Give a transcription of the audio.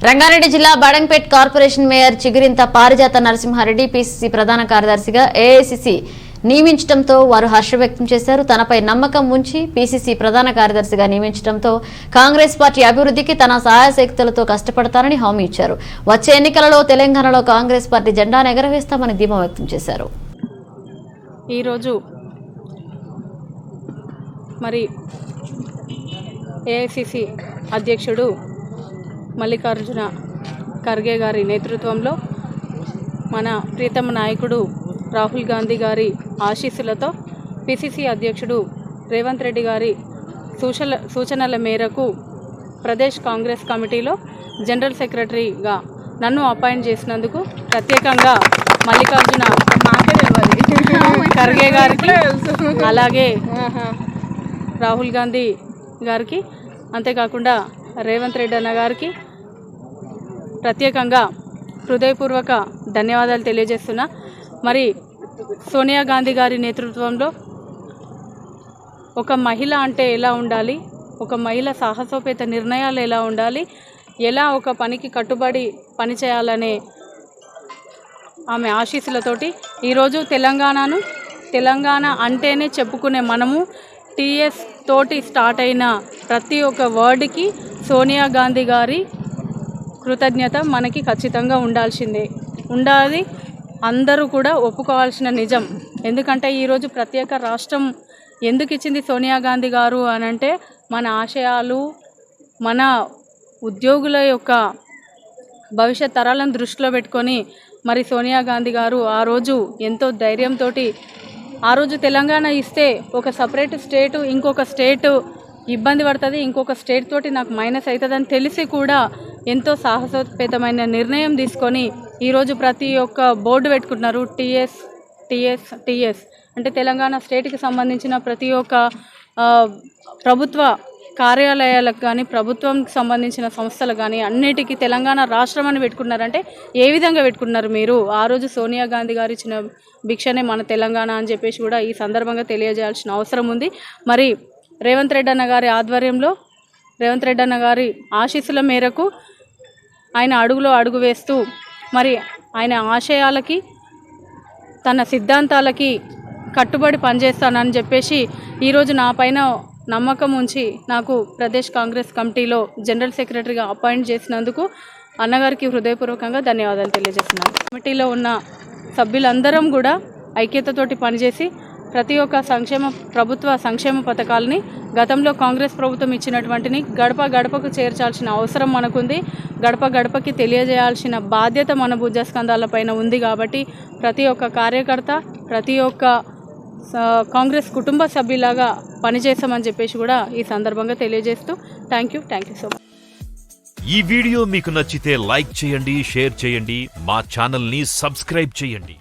రంగారెడ్డి జిల్లా Badangpet corporation mayor Chigurintha పారిజాత Narasimha Reddy PCC ప్రధాన కార్యదర్శిగా ఏఐసీసీ నియమించడంతో వారు హర్షం వ్యక్తం చేశారు. తనపై నమ్మకం ఉంచి పీసీసీ ప్రధాన కార్యదర్శిగా నియమించడంతో కాంగ్రెస్ పార్టీ అభివృద్ధికి తన సహాయశక్తులతో కష్టపడతారని హామీ ఇచ్చారు. వచ్చే ఎన్నికలలో తెలంగాణలో కాంగ్రెస్ పార్టీ జెండాను ఎగరవేస్తామని ధీమా వ్యక్తం చేశారు. ఈరోజు మరి ఏఐసీసీ అధ్యక్షుడు మల్లికార్జున ఖర్గే గారి నేతృత్వంలో మన ప్రీతమ నాయకుడు రాహుల్ గాంధీ గారి ఆశీస్సులతో పిసిసి అధ్యక్షుడు రేవంత్ రెడ్డి గారి సూచనల మేరకు ప్రదేశ్ కాంగ్రెస్ కమిటీలో జనరల్ సెక్రటరీగా నన్ను అపాయింట్ చేసినందుకు ప్రత్యేకంగా మల్లికార్జున ఖర్గే గారికి అలాగే రాహుల్ గాంధీ గారికి అంతేకాకుండా రేవంత్ రెడ్డి అన్న గారికి ప్రత్యేకంగా హృదయపూర్వక ధన్యవాదాలు తెలియజేస్తున్నా. మరి సోనియా గాంధీ గారి నేతృత్వంలో ఒక మహిళ అంటే ఎలా ఉండాలి, ఒక మహిళ సాహసోపేత నిర్ణయాలు ఎలా ఉండాలి, ఎలా ఒక పనికి కట్టుబడి పనిచేయాలనే ఆమె ఆశీస్సులతోటి ఈరోజు తెలంగాణ అంటేనే చెప్పుకునే మనము టీఎస్ తోటి స్టార్ట్ అయిన ప్రతి ఒక్క వర్డ్కి సోనియా గాంధీ గారి కృతజ్ఞత మనకి ఖచ్చితంగా ఉండాలి. అందరూ కూడా ఒప్పుకోవాల్సిన నిజం. ఎందుకంటే ఈరోజు ప్రత్యేక రాష్ట్రం ఎందుకు ఇచ్చింది సోనియా గాంధీ గారు అనంటే మన ఆశయాలు, మన ఉద్యోగుల యొక్క భవిష్యత్ తరాలను దృష్టిలో పెట్టుకొని మరి సోనియా గాంధీ గారు ఆ రోజు ఎంతో ధైర్యంతో ఆ రోజు తెలంగాణ ఇస్తే ఒక సపరేట్ స్టేటు ఇంకొక స్టేటు ఇబ్బంది పడుతుంది, ఇంకొక స్టేట్ తోటి నాకు మైనస్ అవుతుందని తెలిసి కూడా ఎంతో సాహసోపేతమైన నిర్ణయం తీసుకొని ఈరోజు ప్రతి ఒక్క బోర్డు పెట్టుకుంటున్నారు. టీఎస్ అంటే తెలంగాణ స్టేట్కి సంబంధించిన ప్రతి ఒక్క ప్రభుత్వ కార్యాలయాలకు కానీ ప్రభుత్వంకి సంబంధించిన సంస్థలు కానీ అన్నిటికీ తెలంగాణ రాష్ట్రం అని పెట్టుకున్నారంటే ఏ విధంగా పెట్టుకున్నారు మీరు? ఆ రోజు సోనియా గాంధీ గారు ఇచ్చిన భిక్షనే మన తెలంగాణ అని చెప్పేసి కూడా ఈ సందర్భంగా తెలియజేయాల్సిన అవసరం ఉంది. మరి రేవంత్ రెడ్డి అన్న గారి ఆధ్వర్యంలో రేవంత్ రెడ్డి అన్న గారి ఆశీస్సుల మేరకు ఆయన అడుగులో అడుగు వేస్తూ మరి ఆయన ఆశయాలకి తన సిద్ధాంతాలకి కట్టుబడి పనిచేస్తానని చెప్పేసి ఈరోజు నా పైన నమ్మకం ఉంచి నాకు ప్రదేశ్ కాంగ్రెస్ కమిటీలో జనరల్ సెక్రటరీగా అపాయింట్ చేసినందుకు అన్నగారికి హృదయపూర్వకంగా ధన్యవాదాలు తెలియజేస్తున్నాను. కమిటీలో ఉన్న సభ్యులందరం కూడా ఐక్యతతోటి పనిచేసి ప్రతి ఒక్క ప్రభుత్వ సంక్షేమ పథకాలని గతంలో కాంగ్రెస్ ప్రభుత్వం ఇచ్చినటువంటిని గడప గడపకు చేర్చాల్సిన అవసరం మనకుంది. గడప గడపకి తెలియజేయాల్సిన బాధ్యత మన భుజస్కంధాలపైన ఉంది. కాబట్టి ప్రతి ఒక్క కార్యకర్త, ప్రతి ఒక్క కాంగ్రెస్ కుటుంబ సభ్యులాగా పనిచేస్తామని చెప్పేసి కూడా ఈ సందర్భంగా తెలియజేస్తూ థ్యాంక్ యూ సో మచ్. ఈ వీడియో మీకు నచ్చితే లైక్ చేయండి, షేర్ చేయండి, మా ఛానల్ని సబ్స్క్రైబ్ చేయండి.